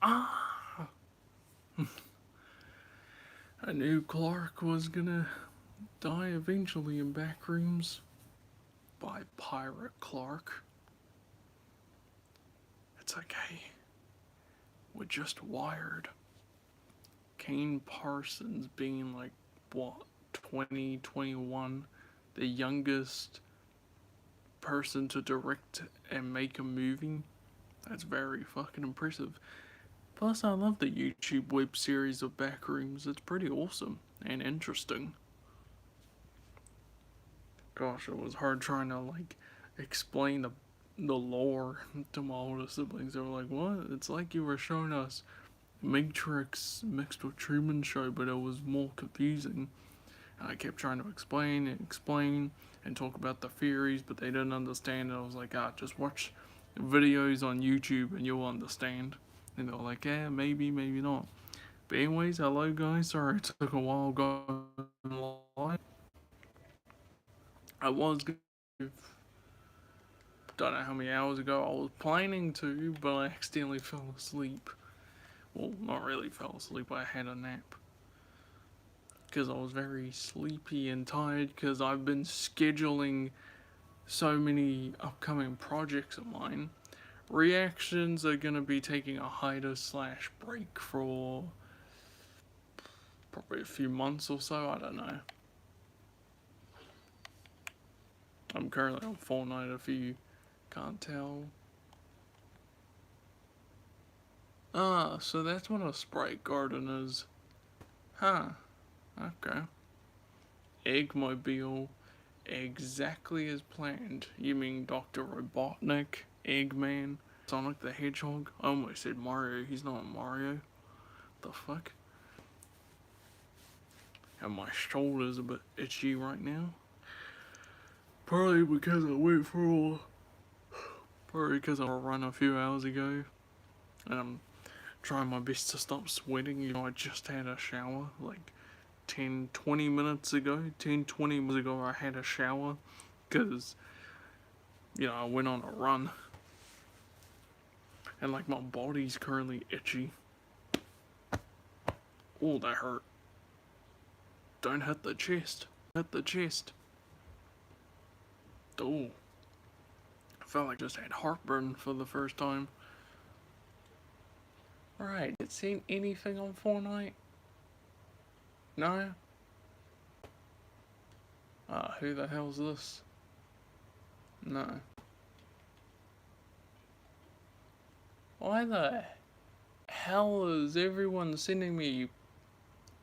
Ah! I knew Clark was gonna die eventually in Backrooms by Pirate Clark. It's okay. We're just wired. Kane Parsons being like, what, 20, 21, the youngest person to direct and make a movie. That's very fucking impressive. Plus, I love the YouTube web series of Backrooms. It's pretty awesome and interesting. Gosh, it was hard trying to like explain the lore to my older siblings. They were like, "What?" It's like you were showing us Matrix mixed with Truman Show, but it was more confusing. And I kept trying to explain and talk about the theories, but they didn't understand. And I was like, just watch videos on YouTube and you'll understand. And they were like, yeah, maybe, maybe not. But anyways, hello guys. Sorry it took a while going live. I was don't know how many hours ago I was planning to, but I accidentally fell asleep. Well, not really fell asleep. I had a nap because I was very sleepy and tired because I've been scheduling so many upcoming projects of mine. Reactions are gonna be taking a hiatus / break for probably a few months or so. I don't know. I'm currently on Fortnite if you can't tell. Ah, so that's what a Sprite Garden is. Huh. Okay. Eggmobile. Exactly as planned. You mean Dr. Robotnik, Eggman, Sonic the Hedgehog? I almost said Mario. He's not Mario. The fuck? And my shoulder's a bit itchy right now. Probably because I went for Probably because I ran a few hours ago. And I'm trying my best to stop sweating. You know, I just had a shower like 20 minutes ago. 20 minutes ago I had a shower because, you know, I went on a run. And like my body's currently itchy. Oh, that hurt. Don't hit the chest. Hit the chest. Oh. I felt like I just had heartburn for the first time. Alright, it seen anything on Fortnite? No? Who the hell's this? No. Why the hell is everyone sending me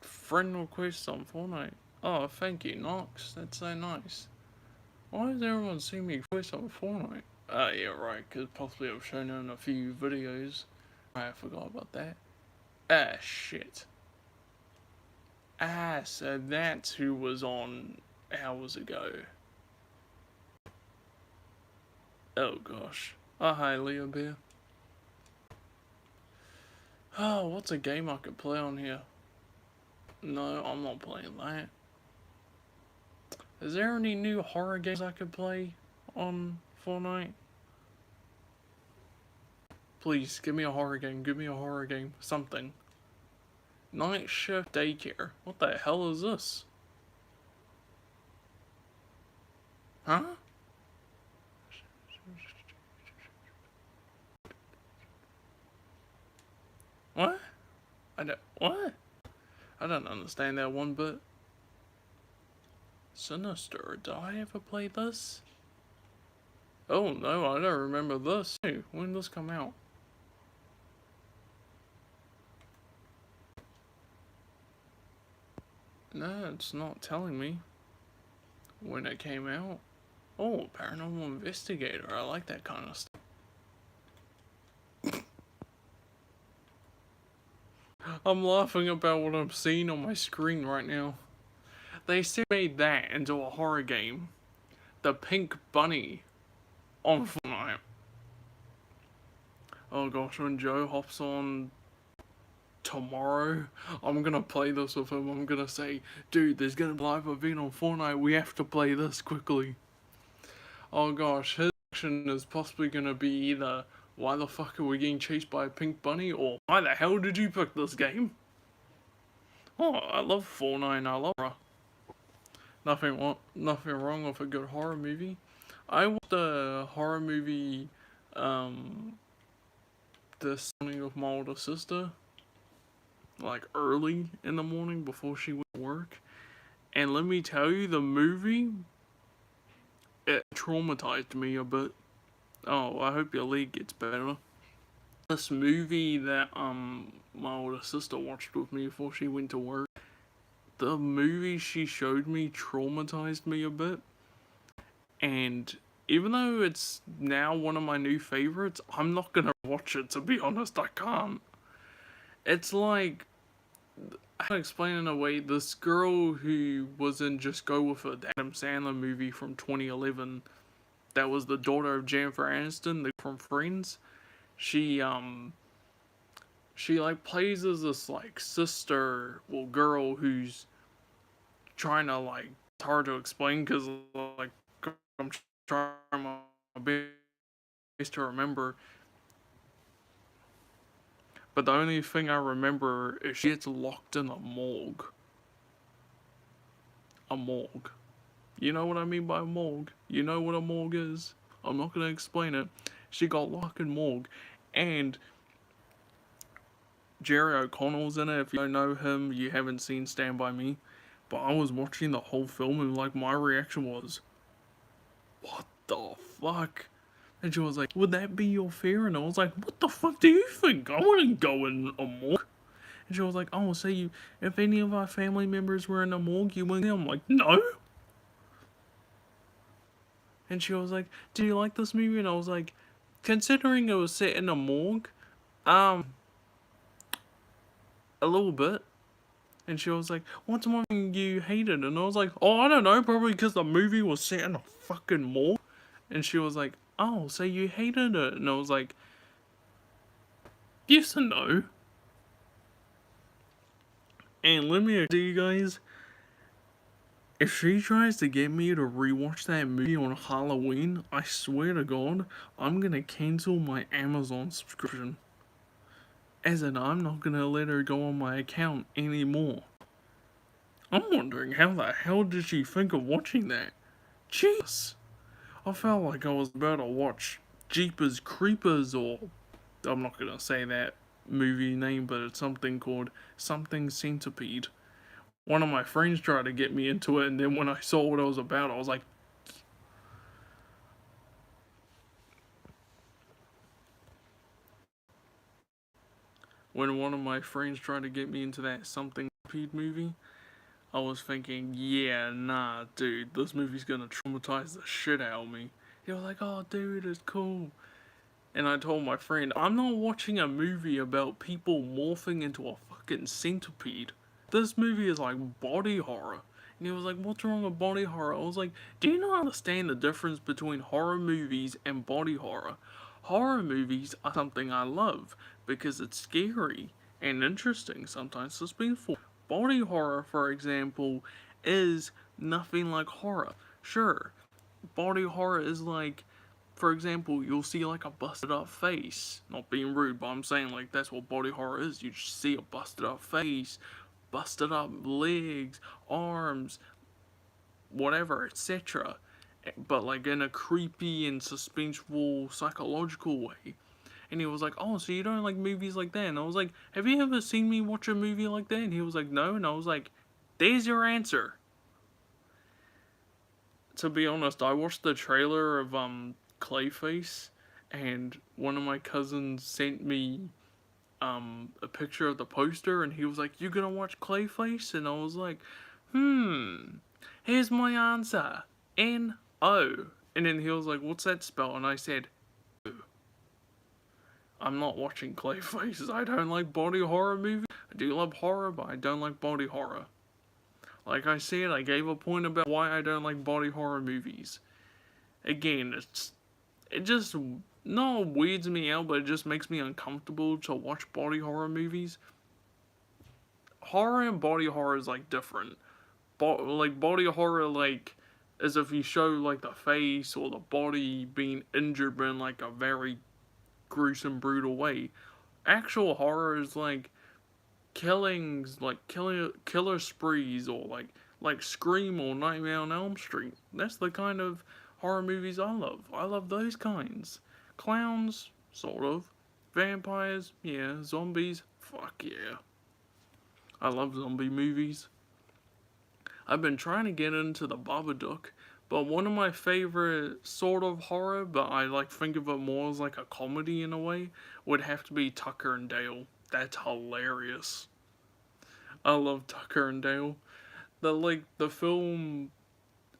friend requests on Fortnite? Oh, thank you, Nox. That's so nice. Why is everyone sending me requests on Fortnite? Yeah, right, because possibly I've shown in a few videos. I forgot about that. Shit. So that's who was on hours ago. Oh gosh. Oh, hi, Leo Bear. Oh, what's a game I could play on here? No, I'm not playing that. Is there any new horror games I could play on Fortnite? Please, give me a horror game. Give me a horror game. Something. Night Shift Daycare. What the hell is this? Huh? What? What? I don't understand that one bit. Sinister. Did I ever play this? Oh no, I don't remember this. Hey, when did this come out? No, it's not telling me when it came out. Oh, Paranormal Investigator. I like that kind of stuff. I'm laughing about what I'm seeing on my screen right now. They still made that into a horror game. The Pink Bunny on Fortnite. Oh gosh, when Joe hops on tomorrow, I'm gonna play this with him. I'm gonna say, dude, there's gonna be a live event on Fortnite. We have to play this quickly. Oh gosh, his action is possibly gonna be either Why the fuck are we getting chased by a pink bunny? Or why the hell did you pick this game? Oh, I love Fortnite. I love horror. Nothing wrong with a good horror movie. I watched a horror movie um, this morning with my older sister, like early in the morning before she went to work. And let me tell you, the movie, it traumatized me a bit. Oh, I hope your leg gets better. This movie that my older sister watched with me before she went to work. The movie she showed me traumatized me a bit. And even though it's now one of my new favorites, I'm not gonna watch it, to be honest. I can't. It's like, I can explain in a way, this girl who was in Just Go With It, the Adam Sandler movie from 2011, that was the daughter of Jennifer Aniston from Friends. She like plays as this like sister, well, girl who's trying to like, it's hard to explain because like I'm trying my best to remember. But the only thing I remember is she gets locked in a morgue. A morgue. You know what I mean by a morgue? You know what a morgue is? I'm not gonna explain it. She got locked in morgue. And Jerry O'Connell's in it. If you don't know him, you haven't seen Stand By Me. But I was watching the whole film and like my reaction was, what the fuck? And she was like, would that be your fear? And I was like, what the fuck do you think? I wouldn't go in a morgue. And she was like, oh, so you, if any of our family members were in a morgue, you wouldn't? I'm like, no. And she was like, do you like this movie? And I was like, considering it was set in a morgue, a little bit. And she was like, what's one thing you hated? And I was like, oh, I don't know, probably because the movie was set in a fucking morgue. And she was like, oh, so you hated it? And I was like, yes and no. And let me tell you guys, if she tries to get me to rewatch that movie on Halloween, I swear to God, I'm gonna cancel my Amazon subscription. As in, I'm not gonna let her go on my account anymore. I'm wondering how the hell did she think of watching that? Jesus! I felt like I was about to watch Jeepers Creepers, or I'm not gonna say that movie name, but it's something called Something Centipede. One of my friends tried to get me into it, and then when I saw what it was about, I was like, when one of my friends tried to get me into that Something Centipede movie, I was thinking, yeah, nah, dude, this movie's gonna traumatize the shit out of me. He was like, oh, dude, it's cool. And I told my friend, I'm not watching a movie about people morphing into a fucking centipede. This movie is like body horror. And he was like, what's wrong with body horror? I was like, do you not understand the difference between horror movies and body horror? Horror movies are something I love because it's scary and interesting, sometimes suspenseful. Body horror, for example, is nothing like horror. Sure, body horror is like, for example, you'll see like a busted up face. Not being rude, but I'm saying like that's what body horror is. You just see a busted up face, busted up legs, arms, whatever, etc. But like in a creepy and suspenseful, psychological way. And he was like, oh, so you don't like movies like that? And I was like, have you ever seen me watch a movie like that? And he was like, no. And I was like, there's your answer. To be honest, I watched the trailer of Clayface, and one of my cousins sent me a picture of the poster, and he was like, you gonna watch Clayface? And I was like, here's my answer, N-O. And then he was like, what's that spell? And I said, I'm not watching Clayface. I don't like body horror movies. I do love horror, but I don't like body horror. Like I said, I gave a point about why I don't like body horror movies. Again, it just not weirds me out, but it just makes me uncomfortable to watch body horror movies. Horror and body horror is like different. Like body horror, like as if you show like the face or the body being injured in like a very gruesome, brutal way. Actual horror is like killings, like killer sprees, or like Scream or Nightmare on Elm Street. That's the kind of horror movies I love. I love those kinds. Clowns, sort of. Vampires, yeah. Zombies, fuck yeah. I love zombie movies. I've been trying to get into the Babadook, but one of my favorite sort of horror, but I like think of it more as like a comedy in a way, would have to be Tucker and Dale. That's hilarious. I love Tucker and Dale. The film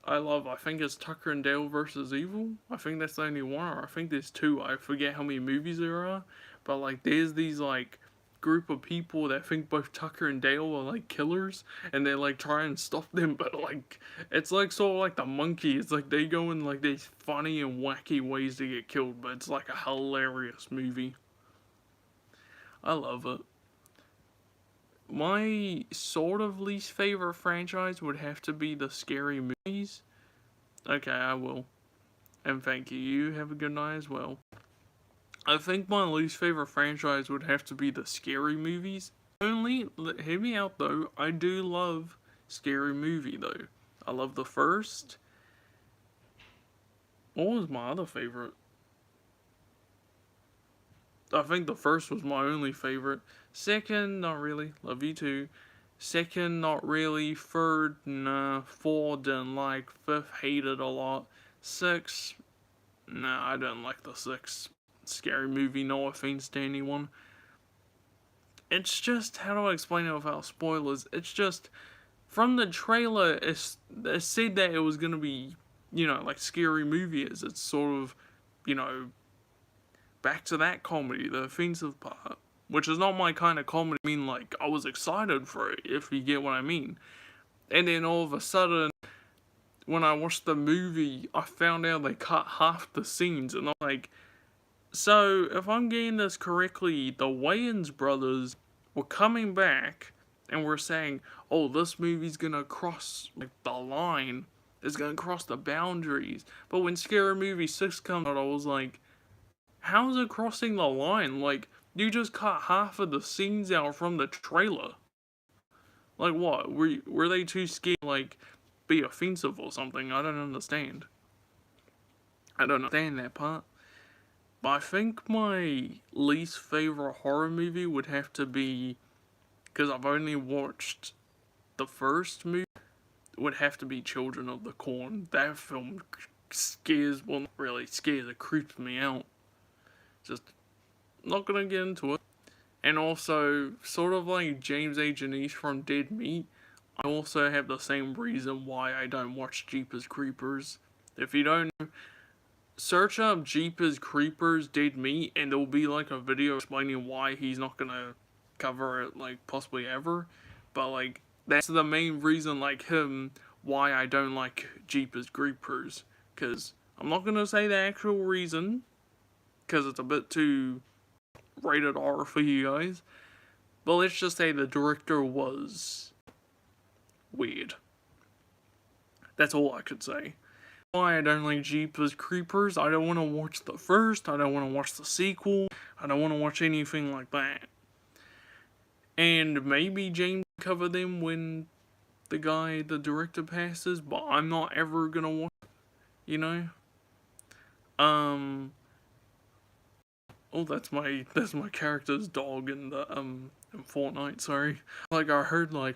I love, I think it's Tucker and Dale versus Evil. I think that's the only one, or I think there's two. I forget how many movies there are, but like there's these like group of people that think both Tucker and Dale are like killers, and they like try and stop them, but like it's like sort of like the monkey. It's like they go in like these funny and wacky ways to get killed, but it's like a hilarious movie. I love it. My sort of least favorite franchise would have to be the scary movies. Okay, I will. And thank you. You have a good night as well. I think my least favorite franchise would have to be the scary movies. Only, hear me out though, I do love Scary Movie though. I love the first. What was my other favorite? I think the first was my only favorite. Second, not really. Love you too. Second, not really. Third, nah. Four, didn't like. Fifth, hated a lot. Six, nah, I didn't like the sixth Scary Movie. No offense to anyone. It's just, how do I explain it without spoilers? It's just, from the trailer, it said that it was gonna be, like Scary Movie is. It's sort of, back to that comedy, the offensive part, which is not my kind of comedy. I mean, like, I was excited for it, if you get what I mean. And then all of a sudden, when I watched the movie, I found out they cut half the scenes, and I'm like, so if I'm getting this correctly, the Wayans brothers were coming back and were saying, oh, this movie's gonna cross like the line, it's gonna cross the boundaries. But when Scary Movie 6 comes out, I was like, how's it crossing the line? Like, you just cut half of the scenes out from the trailer. Like, what? Were they too scared to, like, be offensive or something? I don't understand. I don't understand that part. But I think my least favorite horror movie would have to be, because I've only watched the first movie, would have to be Children of the Corn. That film scares, well, not really scares, it creeps me out. Just not gonna get into it. And also, sort of like James A. Janice from Dead Meat, I also have the same reason why I don't watch Jeepers Creepers. If you don't know, search up Jeepers Creepers Dead Meat, and there'll be like a video explaining why he's not gonna cover it, like, possibly ever. But like, that's the main reason, like, why I don't like Jeepers Creepers. Because I'm not gonna say the actual reason, because it's a bit too rated R for you guys. But let's just say the director was weird. That's all I could say. Why I don't like Jeepers Creepers, I don't want to watch the first, I don't want to watch the sequel, I don't want to watch anything like that. And maybe James will cover them when the director passes, but I'm not ever gonna watch it, you know? Oh, that's my character's dog in the in Fortnite, sorry. Like, I heard like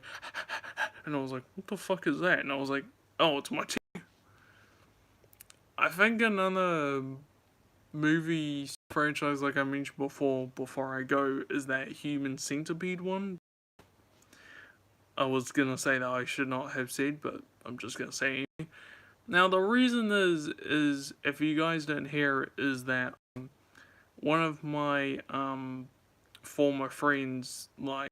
and I was like, what the fuck is that? And I was like, oh, it's my team. I think another movie franchise, like I mentioned before I go, is that Human Centipede one. I was gonna say that I should not have said, but I'm just gonna say anyway. Now the reason is if you guys don't hear, is that one of my former friends, like,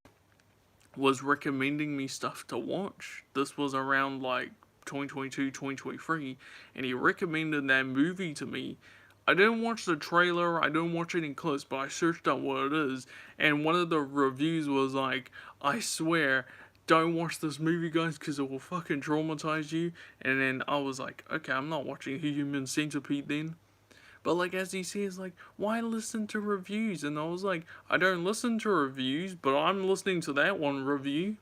was recommending me stuff to watch. This was around like 2022, 2023, and he recommended that movie to me. I didn't watch the trailer, I didn't watch any clips, but I searched up what it is, and one of the reviews was like, I swear, don't watch this movie, guys, because it will fucking traumatize you. And then I was like, okay, I'm not watching Human Centipede then. But like as he says, like, why listen to reviews? And I was like, I don't listen to reviews, but I'm listening to that one review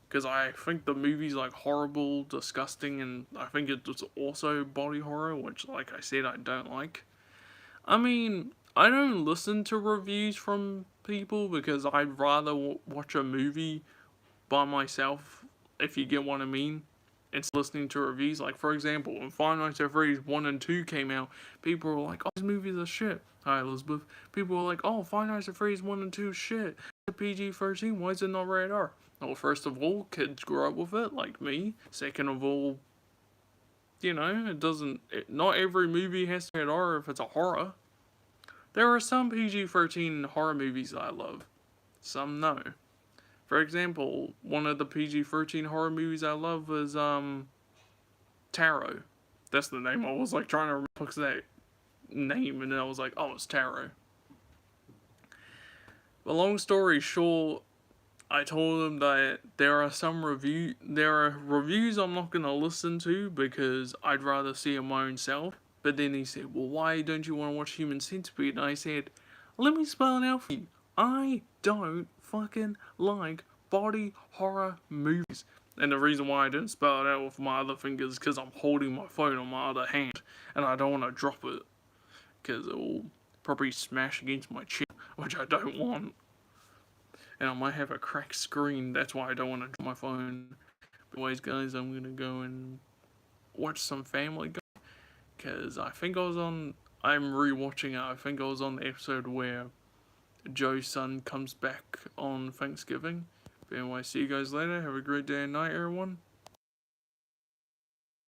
because I think the movie's like horrible, disgusting, and I think it's also body horror, which, like I said, I don't like. I mean, I don't listen to reviews from people because I'd rather watch a movie by myself, if you get what I mean, instead of listening to reviews. Like, for example, when Five Nights at Freddy's 1 and 2 came out, people were like, oh, these movies are shit. Hi, Elizabeth. People were like, oh, Five Nights at Freddy's 1 and 2 is shit. It's PG-13, why is it not rated R? Well, first of all, kids grew up with it, like me. Second of all, it doesn't. Not every movie has to be rated R if it's a horror. There are some PG-13 horror movies that I love. Some no. For example, one of the PG-13 horror movies I love is Tarot. That's the name. I was like trying to remember that name, and then I was like, oh, it's Tarot. But long story short, I told him that there are reviews I'm not gonna listen to because I'd rather see it my own self. But then he said, well, why don't you want to watch Human Centipede? And I said, let me spell it out for you. I don't fucking like body horror movies. And the reason why I didn't spell it out with my other finger is because I'm holding my phone on my other hand. And I don't want to drop it. Because it will probably smash against my chin, which I don't want. And I might have a cracked screen. That's why I don't want to drop my phone. But anyways, guys, I'm going to go and watch some Family Guy. Because I think I'm rewatching it. I think I was on the episode where Joe's son comes back on Thanksgiving. But anyway, see you guys later. Have a great day and night, everyone.